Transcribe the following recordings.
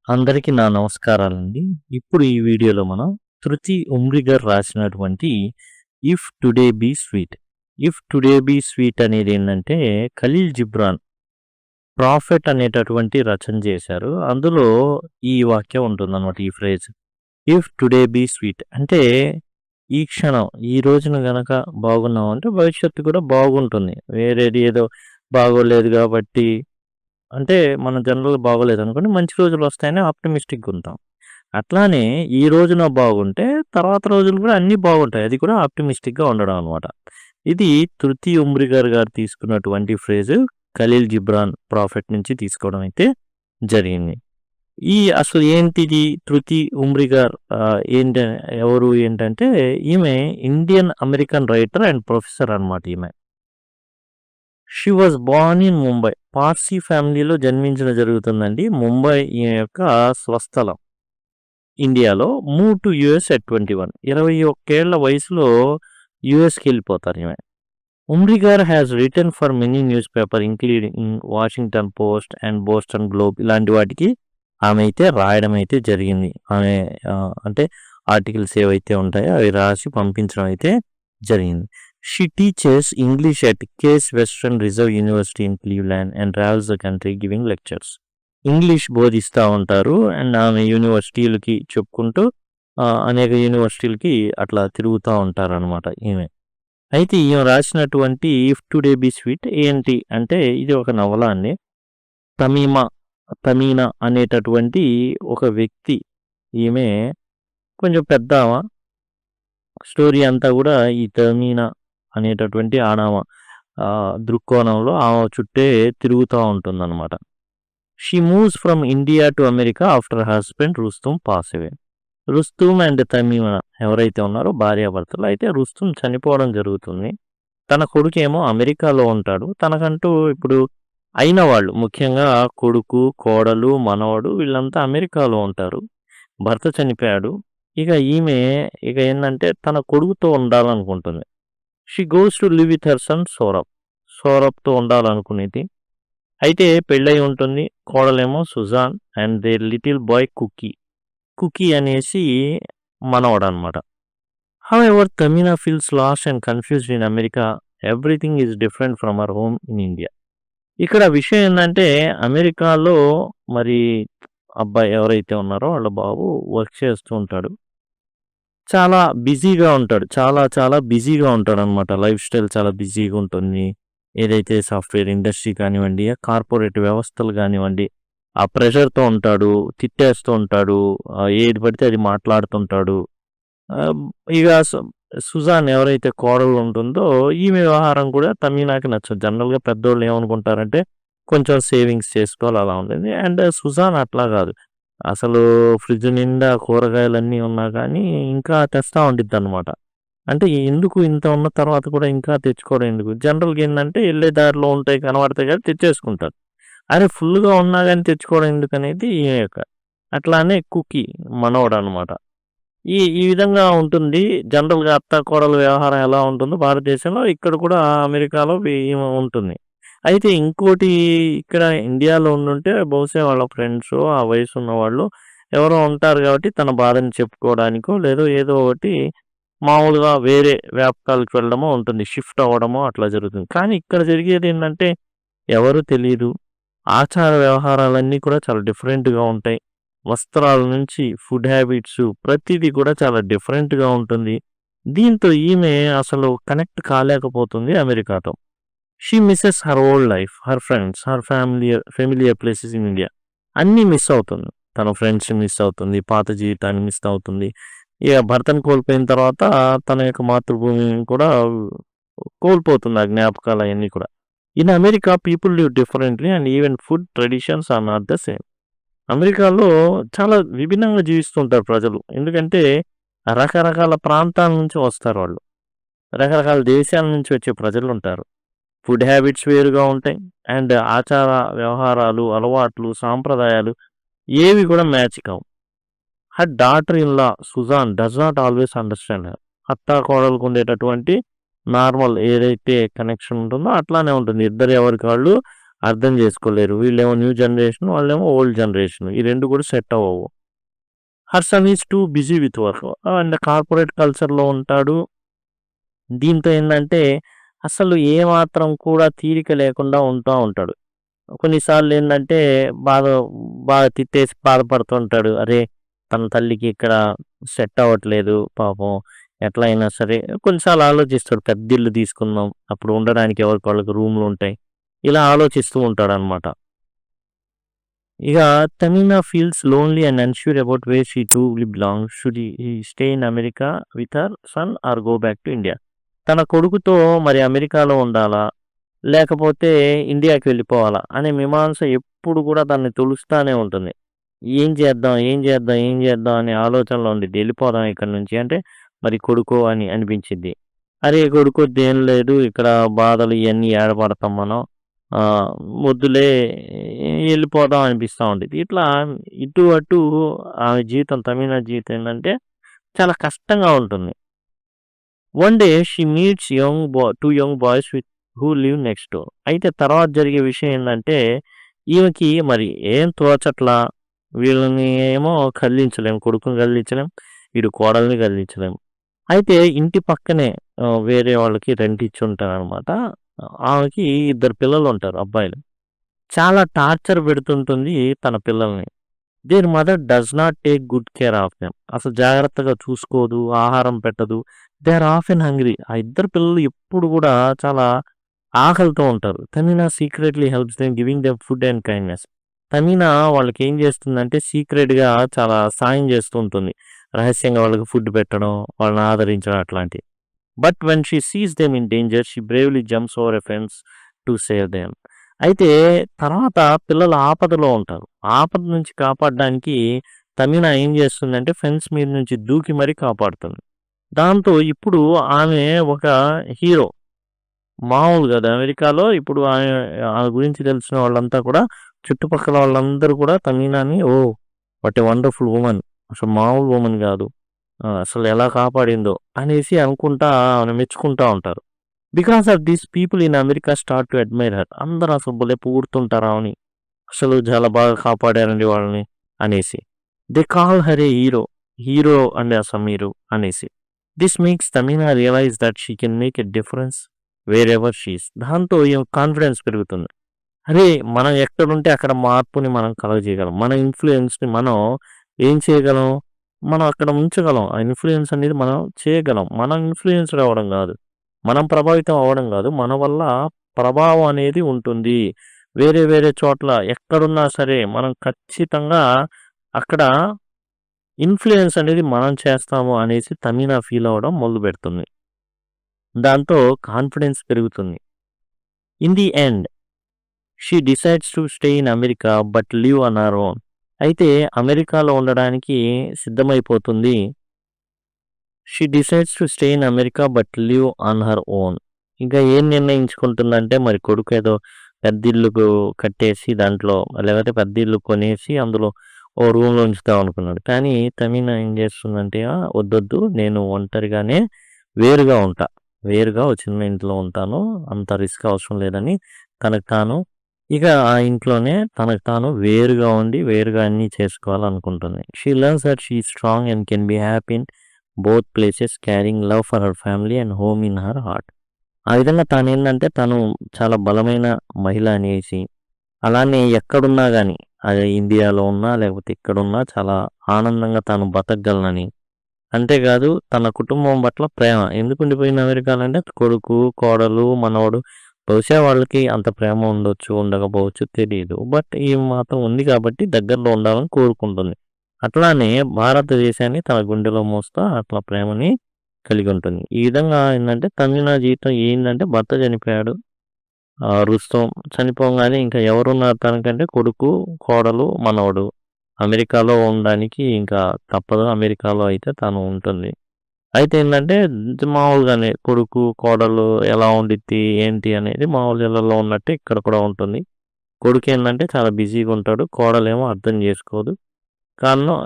అందరికీ నా నమస్కారాలండి. ఇప్పుడు ఈ వీడియోలో మనం 'తృతి ఉమ్రి' గారు రాసినటువంటి 'if today be sweet'. 'If today be sweet' అనేదేంటంటే ఖలీల్ జిబ్రాన్ 'ప్రాఫెట్' అనేటటువంటి రచన చేశారు. అందులో ఈ వాక్యం ఉంటుందన్నమాట. ఈ phrase 'if today be sweet' అంటే ఈ క్షణం, ఈ రోజున గనక బాగున్నామంటే భవిష్యత్తు కూడా బాగుంటుంది. వేరేది ఏదో బాగోలేదు కాబట్టి అంటే మనం జనరల్‌గా బాగోలేదనుకోండి, మంచి రోజులొస్తాయని ఆప్టిమిస్టిక్‌గా ఉంటాం. అట్లానే ఈ రోజున బాగుంటే తర్వాత రోజులు కూడా అన్నీ బాగుంటాయి. అది కూడా ఆప్టిమిస్టిక్‌గా ఉండడం అనమాట. ఇది 'తృతి ఉమ్రి' గారు తీసుకున్నటువంటి ఫ్రేజు ఖలీల్ జిబ్రాన్ 'ప్రాఫెట్' నుంచి తీసుకోవడం అయితే జరిగింది. అసలు ఏంటిది 'తృతి ఉమ్రి' గారు ఎవరు ఏంటంటే ఈమె Indian American writer and professor అనమాట ఈమె. She was Born in Mumbai. Parsi ఫ్యామిలీలో జన్మించడం జరుగుతుందండి. ముంబై ఈమె యొక్క స్వస్థలం. ఇండియాలో. Move to US at 21. 21 ఏళ్ల వయసులో యూఎస్‌కి వెళ్ళిపోతారు ఈమె. ఉమ్రి గారు has written for many news paper including Washington post and Boston globe ఇలాంటి వాటికి ఆమె అయితే రాయడం అయితే జరిగింది. ఆమె అంటే ఆర్టికల్స్ ఏవైతే ఉంటాయో అవి రాసి పంపించడం అయితే జరిగింది. She teaches English at Case Western Reserve University in Cleveland and travels the country giving lectures. English బోధిస్తూ ఉంటారు అండ్ ఆమె యూనివర్సిటీలకి చెప్పుకుంటూ అనేక యూనివర్సిటీలకి అట్లా తిరుగుతూ ఉంటారనమాట ఈమె. అయితే ఈమె రాసినటువంటి 'ఇఫ్ టుడే బీ స్వీట్' ఏంటి అంటే ఇది ఒక నవల అండి. తమీనా అనేటటువంటి ఒక వ్యక్తి, ఈమె కొంచెం పెద్ద ఆమె. స్టోరీ అంతా కూడా ఈ తమీనా అనేటటువంటి దృక్కోణంలో ఆమె చుట్టే తిరుగుతూ ఉంటుందన్నమాట. She moves from India to America after husband Rustom pass away. Rustom and Tamima ఎవరైతే ఉన్నారో భార్యాభర్తలు. అయితే రుస్తుమ్ చనిపోవడం జరుగుతుంది. తన కొడుకేమో అమెరికాలో ఉంటాడు. తనకంటూ ఇప్పుడు అయిన వాళ్ళు ముఖ్యంగా కొడుకు, కోడలు, మనవడు వీళ్ళంతా అమెరికాలో ఉంటారు. భర్త చనిపోయాడు. ఈమె ఏంటంటే తన కొడుకుతో ఉండాలనుకుంటుంది. She goes to live with her son సౌరభ్తో ఉండాలనుకునేది. అయితే పెళ్ళై ఉంటుంది. కోడలేమో Suzanne and their little boy Cookie అనేసి మనవడు అనమాట. However Tamina feels lost and confused in America. Everything is different from our home in India. ఇక్కడ విషయం ఏంటంటే అమెరికాలో మరి అబ్బాయి ఎవరైతే ఉన్నారో వాళ్ళ బాబు వర్క్ చేస్తూ ఉంటాడు. చాలా బిజీగా ఉంటాడు. చాలా బిజీగా ఉంటాడనమాట. లైఫ్ స్టైల్ చాలా బిజీగా ఉంటుంది. ఏదైతే సాఫ్ట్‌వేర్ ఇండస్ట్రీ కానివ్వండి, కార్పొరేట్ వ్యవస్థలు కానివ్వండి, ఆ ప్రెషర్‌తో ఉంటాడు. తిట్టేస్తూ ఉంటాడు. ఏది పడితే అది మాట్లాడుతుంటాడు. ఆహ్, ఇక సుజాన్ ఎవరైతే కోడలు ఉంటుందో ఈమె వ్యవహారం కూడా తమీనాకి నచ్చదు. జనరల్‌గా పెద్దోళ్ళు ఏమనుకుంటారంటే కొంచెం సేవింగ్స్ చేసుకోవాలి అలా ఉంటుంది. అండ్ సుజాన్ అట్లా కాదు. అసలు ఫ్రిడ్జ్ నిండా కూరగాయలన్నీ ఉన్నా కానీ ఇంకా తెస్తా ఉండిద్దనమాట. అంటే ఎందుకు ఇంత ఉన్న తర్వాత కూడా ఇంకా తెచ్చుకోవడం ఎందుకు? జనరల్‌గా ఏందంటే ఎళ్ళే దారిలో ఉంటాయి కనబడతాయి కదా తెచ్చేసుకుంటారు. అరే ఫుల్‌గా ఉన్నా గాని తెచ్చుకోవడం ఎందుకనేది ఈమె యొక్క. అట్లానే కుకీ మనవడనమాట. ఈ విధంగా ఉంటుంది. జనరల్‌గా అత్త, కోడలు వ్యవహారం ఎలా ఉంటుందో భారతదేశంలో ఇక్కడ కూడా అమెరికాలో ఈమె ఉంటుంది. అయితే ఇంకోటి ఇక్కడ ఇండియాలో ఉండుంటే బహుశా వాళ్ళ ఫ్రెండ్సో, ఆ వయసున్న వాళ్ళు ఎవరో ఉంటారు కాబట్టి తన బాధని చెప్పుకోవడానికో లేదో ఏదో ఒకటి మామూలుగా వేరే వ్యాపకాలకు వెళ్ళడమో ఉంటుంది. షిఫ్ట్ అవ్వడమో అట్లా జరుగుతుంది. కానీ ఇక్కడ జరిగేదేంటంటే ఎవరు తెలీదు. ఆచార వ్యవహారాలన్నీ కూడా చాలా డిఫరెంట్‌గా ఉంటాయి. వస్త్రాల నుంచి ఫుడ్ హ్యాబిట్స్ ప్రతీది కూడా చాలా డిఫరెంట్‌గా ఉంటుంది. దీంతో ఈమె అసలు కనెక్ట్ కాలేకపోతుంది అమెరికాతో. She Mrs her old life, her friends, her familiar places in India. అన్నీ మిస్ అవుతుంది. తన ఫ్రెండ్స్‌ని మిస్ అవుతుంది. పాత జీవితాన్ని మిస్ అవుతుంది. ఇక భర్తను కోల్పోయిన తర్వాత తన యొక్క మాతృభూమిని కూడా కోల్పోతుంది. ఆ జ్ఞాపకాలు అయన్నీ కూడా. In America people live differently and even food traditions are not the same. అమెరికాలో చాలా విభిన్నంగా జీవిస్తుంటారు ప్రజలు. ఎందుకంటే రకరకాల ప్రాంతాల నుంచి వస్తారు వాళ్ళు. రకరకాల దేశాల నుంచి వచ్చే ప్రజలుంటారు. ఫుడ్ హ్యాబిట్స్ వేరుగా ఉంటాయి. అండ్ ఆచార వ్యవహారాలు, అలవాట్లు, సాంప్రదాయాలు ఏవి కూడా మ్యాచ్ కావు. Her daughter in law Sujoy does not always understand her. అత్త, కోడలుకు ఉండేటటువంటి నార్మల్ ఏదైతే కనెక్షన్ ఉంటుందో అట్లానే ఉంటుంది. ఇద్దరు ఎవరికి వాళ్ళు అర్థం చేసుకోలేరు. వీళ్ళేమో న్యూ జనరేషన్, వాళ్ళేమో ఓల్డ్ జనరేషన్. ఈ 2 కూడా సెట్ అవ్వవు. Her son is too busy with work and corporate కల్చర్‌లో ఉంటాడు. దీంతో ఏందంటే అసలు ఏమాత్రం కూడా తీరిక లేకుండా ఉంటూ ఉంటాడు. కొన్నిసార్లు ఏందంటే బాధ బాగా తిట్టేసి బాధపడుతుంటాడు. అరే! తన తల్లికి ఇక్కడ సెట్ అవ్వట్లేదు పాపం. ఎట్లా అయినా సరే కొన్నిసార్లు ఆలోచిస్తాడు. పెద్దిల్లు తీసుకుందాం. అప్పుడు ఉండడానికి ఎవరికి వాళ్ళకి రూమ్‌లుంటాయి. ఇలా ఆలోచిస్తూ ఉంటాడనమాట. ఇక Tamina feels lonely and unsure about where she truly belongs. Should he stay in America with her son or go back to India. తన కొడుకుతో మరి అమెరికాలో ఉండాలా? లేకపోతే ఇండియాకి వెళ్ళిపోవాలా? అనే మీమాంస ఎప్పుడు కూడా తనని తొలుస్తానే ఉంటుంది. ఏం చేద్దాం? ఏం చేద్దాం? ఏం చేద్దాం? అనే ఆలోచనలో ఉండిద్ది. వెళ్ళిపోదాం ఇక్కడి నుంచి అంటే మరి కొడుకో అని అనిపించిద్ది. అరే! కొడుకొద్దేం లేదు. ఇక్కడ బాధలు ఇయన్నీ ఏడ పడతాం మనం. ఆహ్, వద్దులే ఎళ్ళిపోదాం అనిపిస్తా ఉండిద్ది. ఇట్లా ఇటు అటు ఆమె జీవితం తమీనా జీవితం ఏందంటే చాలా కష్టంగా ఉంటుంది. One day she meets two young boys who live next door. అయితే తర్వాత జరిగే విషయం ఏందంటే ఈమెకి మరి ఏం తోచట్లా. వీళ్ళని ఏమో కదిలించలేం. కొడుకుని కదిలించలేం. ఇటు కోడల్ని కదిలించలేం. అయితే ఇంటి పక్కనే వేరే వాళ్ళకి రెంట్ ఇచ్చుంటారనమాట. ఆమెకి ఇద్దరు పిల్లలుంటారు అబ్బాయిలు. చాలా టార్చర్ పెడుతుంటుంది తన పిల్లల్ని. Their mother does not take good care of them. అసలు జాగ్రత్తగా చూసుకోదు, ఆహారం పెట్టదు. They are often hungry. ఆ ఇద్దరు పిల్లలు ఎప్పుడు కూడా చాలా ఆకలితో ఉంటారు. Tamina secretly helps them giving them food and kindness. Tamina వాళ్ళకేం చేస్తుందంటే సీక్రెట్‌గా చాలా సాయం చేస్తూ ఉంటుంది. రహస్యంగా వాళ్ళకి ఫుడ్ పెట్టడం, వాళ్ళని ఆదరించడం అట్లాంటివి. But when she Cs them in danger she bravely jumps over a fence to save them. అయితే తర్వాత పిల్లలు ఆపదలో ఉంటారు. ఆపద నుంచి కాపాడడానికి తమీనా ఏం చేస్తుందంటే ఫెన్స్ మీద నుంచి దూకి మరీ కాపాడుతుంది. దాంతో ఇప్పుడు ఆమె ఒక హీరో. మామూలు కాదు. అమెరికాలో ఇప్పుడు ఆమె గురించి తెలిసిన వాళ్ళంతా కూడా చుట్టుపక్కల వాళ్ళందరూ కూడా తమీనాని oh! What a wonderful woman. అసలు మామూలు వుమన్ కాదు. అసలు ఎలా కాపాడిందో అనేసి అనుకుంటా ఆమెను మెచ్చుకుంటా ఉంటారు. Because of this people in America start to admire her. అందరూ అసలు భలే పొగుడుతుంటారు ఆమెని. అసలు చాలా బాగా కాపాడారండి వాళ్ళని అనేసి. They call her a hero. Hero అండి అసలు మీరు అనేసి. This makes Tamina realise that she can make a difference wherever she is. దాంతో ఈమె కాన్ఫిడెన్స్ పెరుగుతుంది. అరే! మనం ఎక్కడుంటే అక్కడ మార్పుని మనం కలుగజేయగలం. మన ఇన్‌ఫ్లూయెన్స్‌ని మనం ఏం చేయగలం? మనం అక్కడ ఉంచగలం. ఆ ఇన్‌ఫ్లూయెన్స్ అనేది మనం చేయగలం. మనం ఇన్‌ఫ్లూయెన్స్‌డ్ అవ్వడం గాదు. మనం ప్రభావితం అవ్వడం గాదు. మన వల్ల ప్రభావం అనేది ఉంటుంది. వేరే వేరే చోట్ల ఎక్కడున్నా సరే మనం ఖచ్చితంగా అక్కడ ఇన్‌ఫ్లూయెన్స్ అనేది మనం చేస్తాము అనేసి తమీనా ఫీల్ అవ్వడం మొదలుపెడుతుంది. దాంతో కాన్ఫిడెన్స్ పెరుగుతుంది. In the end she decides to stay in America but live on her own. అయితే అమెరికాలో ఉండడానికి సిద్ధమైపోతుంది. She decides to stay in America but live on her own. ఇంకా ఏం నిర్ణయించుకుంటుందంటే మరి కొడుకు ఏదో పెద్ద ఇల్లు కట్టేసి దాంట్లో లేకపోతే పెద్ద ఇల్లు కొనేసి అందులో ఓ రూమ్‌లో ఉంచుదాం అనుకున్నాడు. కానీ తమీనా ఏం చేస్తుందంటే వద్దొద్దు నేను ఒంటరిగానే వేరుగా ఉంటా. వేరుగా ఓ చిన్న ఇంట్లో ఉంటాను. అంత రిస్క్ అవసరం లేదని తనకు తాను ఇక ఆ ఇంట్లోనే తనకు తాను వేరుగా ఉండి, వేరుగా అన్నీ చేసుకోవాలనుకుంటుంది. She learns that she is strong and can be happy in both places carrying love for her family and home in her heart. ఆ విధంగా తానేందంటే తను చాలా బలమైన మహిళ అనేసి, అలానే ఎక్కడున్నా గానీ అది ఇండియాలో ఉన్నా, లేకపోతే ఇక్కడున్నా చాలా ఆనందంగా తాను బతకగలనని, అంతేకాదు తన కుటుంబం పట్ల ప్రేమ. ఎందుకు ఉండిపోయింది అమెరికాలో అంటే కొడుకు, కోడలు, మనవడు బహుశా వాళ్ళకి అంత ప్రేమ ఉండొచ్చు, ఉండకపోవచ్చు తెలీదు. బట్ ఈమె మాత్రం ఉంది కాబట్టి దగ్గరలో ఉండాలని కోరుకుంటుంది. అట్లానే భారతదేశాన్ని తన గుండెలో మోస్తా అట్లా ప్రేమని కలిగి ఉంటుంది. ఈ విధంగా ఏందంటే తమిళ జీవితం ఏందంటే భర్త చనిపోయాడు. రుస్తం చనిపోగానే ఇంకా ఎవరున్నారు తనకంటే కొడుకు, కోడలు, మనవడు. అమెరికాలో ఉండడానికి ఇంకా తప్పదు. అమెరికాలో అయితే తను ఉంటుంది. అయితే ఏందంటే మామూలుగానే కొడుకు, కోడలు ఎలా ఉండిద్ది, ఏంటి అనేది మామూలు ఇళ్లలో ఉన్నట్టే ఇక్కడ కూడా ఉంటుంది. కొడుకేందంటే చాలా బిజీగా ఉంటాడు. కోడలేమో అర్థం చేసుకోదు. కారణం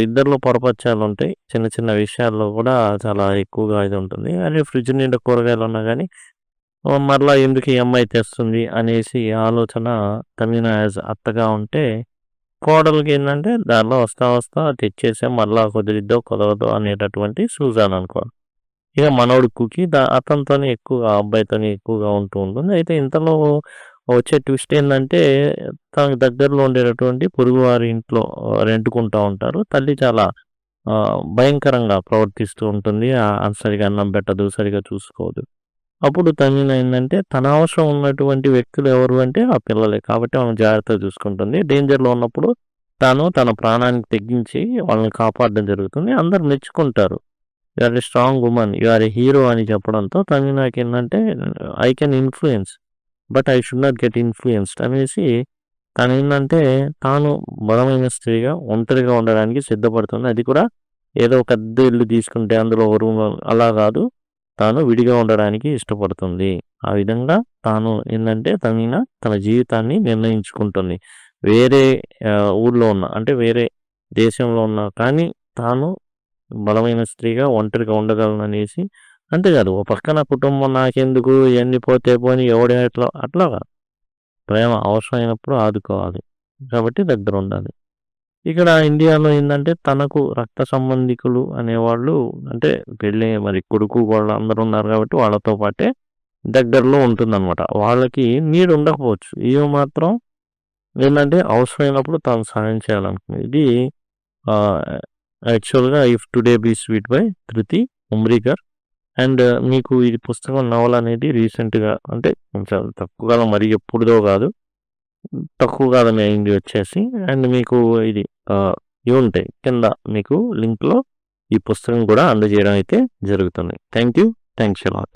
ఇద్దరిలో పొరపచ్చాలుంటాయి. చిన్న చిన్న విషయాల్లో కూడా చాలా ఎక్కువగా ఇది ఉంటుంది. అదే ఫ్రిడ్జ్ నిండా కూరగాయలున్నా గానీ మరలా ఎందుకు ఈ అమ్మాయి తెస్తుంది అనేసి ఆలోచన తమీనా యాజ్ అత్తగా ఉంటే, కోడలికి ఏంటంటే దారిలో వస్తా వస్తా తెచ్చేసే మరలా కుదిరిద్దో కుదరదో అనేటటువంటి సూజాన్ అనుకో. ఇక మనోడు కుకి అతనితోనే ఎక్కువగా ఆ అబ్బాయితోనే ఎక్కువగా ఉంటూ ఉంటుంది. అయితే ఇంతలో వచ్చే ట్విస్ట్ ఏందంటే తనకు దగ్గరలో ఉండేటటువంటి పొరుగువారి ఇంట్లో రెంటుకుంటా ఉంటారు. తల్లి చాలా భయంకరంగా ప్రవర్తిస్తూ ఉంటుంది. సరిగా అన్నం పెట్టదు, సరిగా చూసుకోదు. అప్పుడు తమీనా ఏందంటే తన అవసరం ఉన్నటువంటి వ్యక్తులు ఎవరు అంటే ఆ పిల్లలే. కాబట్టి ఆమె జాగ్రత్తగా చూసుకుంటుంది. డేంజర్‌లో ఉన్నప్పుడు తాను తన ప్రాణానికి తెగించి వాళ్ళని కాపాడడం జరుగుతుంది. అందరూ మెచ్చుకుంటారు. You are a strong woman. You are a hero అని చెప్పడంతో తమీనాకేందంటే I can influence. But I should not get influenced అనేసి తనేందంటే తాను బలమైన స్త్రీగా ఒంటరిగా ఉండడానికి సిద్ధపడుతుంది. అది కూడా ఏదో ఒక అద్దె ఇల్లు తీసుకుంటే అందులో ఒక రూమ్ అలా కాదు. తాను విడిగా ఉండడానికి ఇష్టపడుతుంది. ఆ విధంగా తాను ఏందంటే తమీనా తన జీవితాన్ని నిర్ణయించుకుంటుంది. వేరే ఊర్లో ఉన్న అంటే వేరే దేశంలో ఉన్న కానీ తాను బలమైన స్త్రీగా ఒంటరిగా ఉండగలననేసి అంతేకాదు ఓ పక్కన కుటుంబం నాకెందుకు ఇవన్నీ పోతే పోని ఎవడే అట్లా కాదు. ప్రేమ అవసరమైనప్పుడు ఆదుకోవాలి. కాబట్టి దగ్గర ఉండాలి. ఇక్కడ ఇండియాలో ఏందంటే తనకు రక్త సంబంధికులు అనేవాళ్ళు అంటే పెళ్ళి మరి కొడుకు వాళ్ళు అందరూ ఉన్నారు కాబట్టి వాళ్ళతో పాటే దగ్గరలో ఉంటుందన్నమాట. వాళ్ళకి నీడ్ ఉండకపోవచ్చు. ఇవి మాత్రం ఏందంటే అవసరమైనప్పుడు తాను సహాయం చేయాలనుకుంది. ఇది యాక్చువల్‌గా 'if today be sweet' by Thrity Umrigar. And మీకు ఈ పుస్తకం నవల అనేది రీసెంట్‌గా అంటే కొంచెం తక్కువ కాలం మరీ ఎప్పుడుదో కాదు. తక్కువ కాలమే అయింది వచ్చేసి. అండ్ మీకు ఇది ఇవి ఉంటాయి. కింద మీకు లింక్‌లో ఈ పుస్తకం కూడా అందజేయడం అయితే జరుగుతుంది. Thank you. Thanks a lot.